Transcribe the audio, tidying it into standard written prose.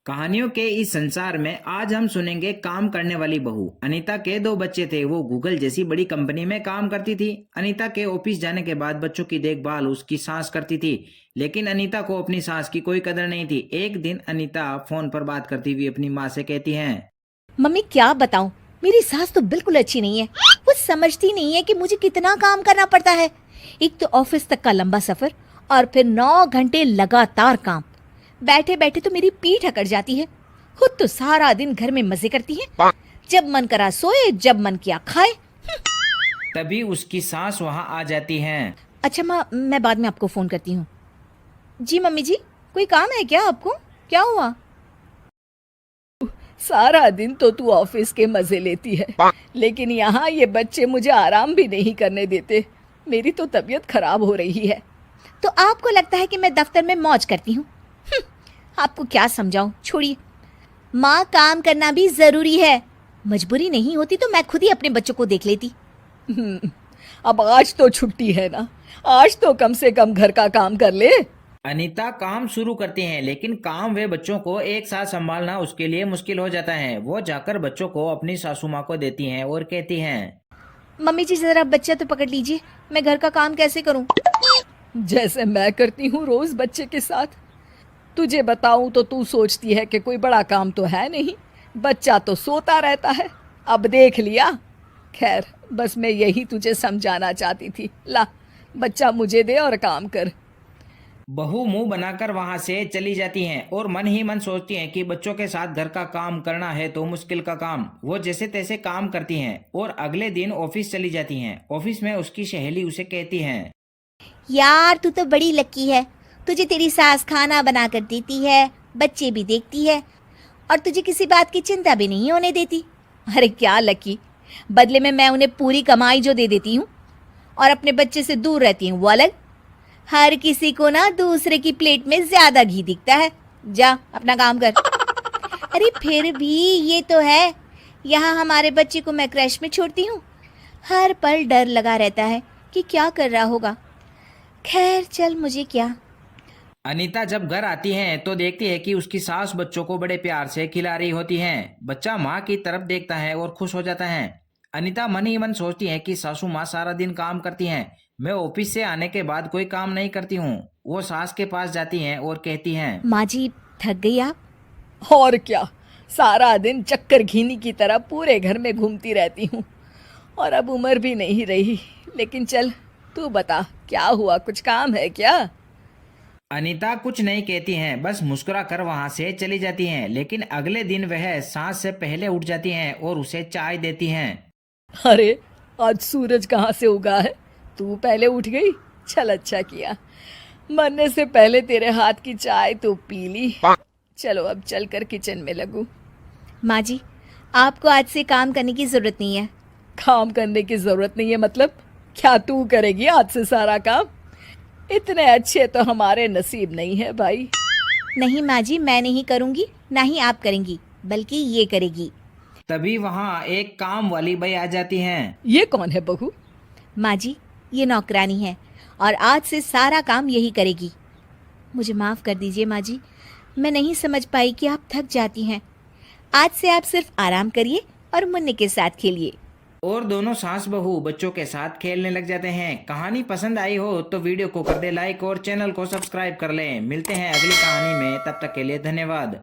कहानियों के इस संसार में आज हम सुनेंगे काम करने वाली बहू। अनीता के दो बच्चे थे। वो गूगल जैसी बड़ी कंपनी में काम करती थी। अनीता के ऑफिस जाने के बाद बच्चों की देखभाल उसकी सास करती थी, लेकिन अनीता को अपनी सास की कोई कदर नहीं थी। एक दिन अनीता फोन पर बात करती हुई अपनी माँ से कहती है, मम्मी क्या बताऊं, मेरी सास तो बिल्कुल अच्छी नहीं है। वो समझती नहीं है कि मुझे कितना काम करना पड़ता है। एक तो ऑफिस तक का लंबा सफर और फिर 9 घंटे लगातार काम। बैठे बैठे तो मेरी पीठ अकड़ जाती है। खुद तो सारा दिन घर में मजे करती है, जब मन करा सोए, जब मन किया खाए। तभी उसकी सास वहाँ आ जाती है। अच्छा माँ, मैं बाद में आपको फोन करती हूँ। जी मम्मी जी, कोई काम है क्या आपको? क्या हुआ? सारा दिन तो तू ऑफिस के मजे लेती है, लेकिन यहाँ ये बच्चे मुझे आराम भी नहीं करने देते। मेरी तो तबीयत खराब हो रही है। तो आपको लगता है कि मैं दफ्तर में मौज करती हूँ? आपको क्या समझाऊं, छोड़िए। माँ, काम करना भी जरूरी है। मजबूरी नहीं होती तो मैं खुद ही अपने बच्चों को देख लेती। अब आज तो छुट्टी है ना, आज तो कम से कम घर का काम कर ले। अनीता काम शुरू करती हैं, लेकिन काम व बच्चों को एक साथ संभालना उसके लिए मुश्किल हो जाता है। वो जाकर बच्चों को अपनी सासू माँ को देती हैं और कहती हैं, मम्मी जी जरा बच्चा तो पकड़ लीजिए, मैं घर का काम कैसे करूं? जैसे मैं करती हूँ रोज बच्चे के साथ। तुझे बताऊं तो तू सोचती है कि कोई बड़ा काम तो है नहीं, बच्चा तो सोता रहता है। अब देख लिया। खैर, बस मैं यही तुझे समझाना चाहती थी। ला, बच्चा मुझे दे और काम कर। बहू मुंह बनाकर वहां से चली जाती हैं और मन ही मन सोचती हैं कि बच्चों के साथ घर का काम करना है तो मुश्किल का काम। वो जैसे तैसे काम करती हैं और अगले दिन ऑफिस चली जाती हैं। ऑफिस में उसकी सहेली उसे कहती हैं, यार तू तो बड़ी लकी है, तुझे तेरी सास खाना बना कर देती है, बच्चे भी देखती है और तुझे किसी बात की चिंता भी नहीं होने देती। अरे क्या लकी, बदले में मैं उन्हें पूरी कमाई जो दे देती हूँ और अपने बच्चे से दूर रहती हूँ वो अलग। हर किसी को ना दूसरे की प्लेट में ज्यादा घी दिखता है। जा अपना काम कर। अरे फिर भी ये तो है, यहाँ हमारे बच्चे को मैं क्रैश में छोड़ती हूँ, हर पल डर लगा रहता है कि क्या कर रहा होगा। खैर चल, मुझे क्या। अनीता जब घर आती है तो देखती है कि उसकी सास बच्चों को बड़े प्यार से खिला रही होती है। बच्चा माँ की तरफ देखता है और खुश हो जाता है। अनीता मन ही मन सोचती है कि सासू माँ सारा दिन काम करती हैं, मैं ऑफिस से आने के बाद कोई काम नहीं करती हूँ। वो सास के पास जाती हैं और कहती हैं, माँ जी, थक गई आप? और क्या, सारा दिन चक्कर घीनी की तरह पूरे घर में घूमती रहती हूँ और अब उम्र भी नहीं रही। लेकिन चल, तू बता क्या हुआ, कुछ काम है क्या? अनीता कुछ नहीं कहती हैं, बस मुस्कुरा कर वहां से चली जाती हैं। लेकिन अगले दिन वह सास से पहले उठ जाती हैं और उसे चाय देती हैं। अरे, आज सूरज कहाँ से उगा है? तू पहले उठ गई, चल अच्छा किया। मरने से पहले तेरे हाथ की चाय तो पी ली। चलो अब चलकर किचन में लगूं। माँ जी, आपको आज से काम करने की जरूरत नहीं है। काम करने की जरूरत नहीं है मतलब? क्या तू करेगी आज से सारा काम? इतने अच्छे तो हमारे नसीब नहीं है भाई। नहीं माँ जी, मैं नहीं करूँगी, ना ही आप करेंगी, बल्कि ये करेगी। तभी वहां एक काम वाली बाई आ जाती हैं। ये कौन है बहू? माँ जी, ये नौकरानी है और आज से सारा काम यही करेगी। मुझे माफ़ कर दीजिए माँ जी, मैं नहीं समझ पाई कि आप थक जाती हैं। आज से आप सिर्फ आराम करिए और मुन्ने के साथ खेलिए। और दोनों सास बहू बच्चों के साथ खेलने लग जाते हैं। कहानी पसंद आई हो तो वीडियो को कर दे लाइक और चैनल को सब्सक्राइब कर लें। मिलते हैं अगली कहानी में, तब तक के लिए धन्यवाद।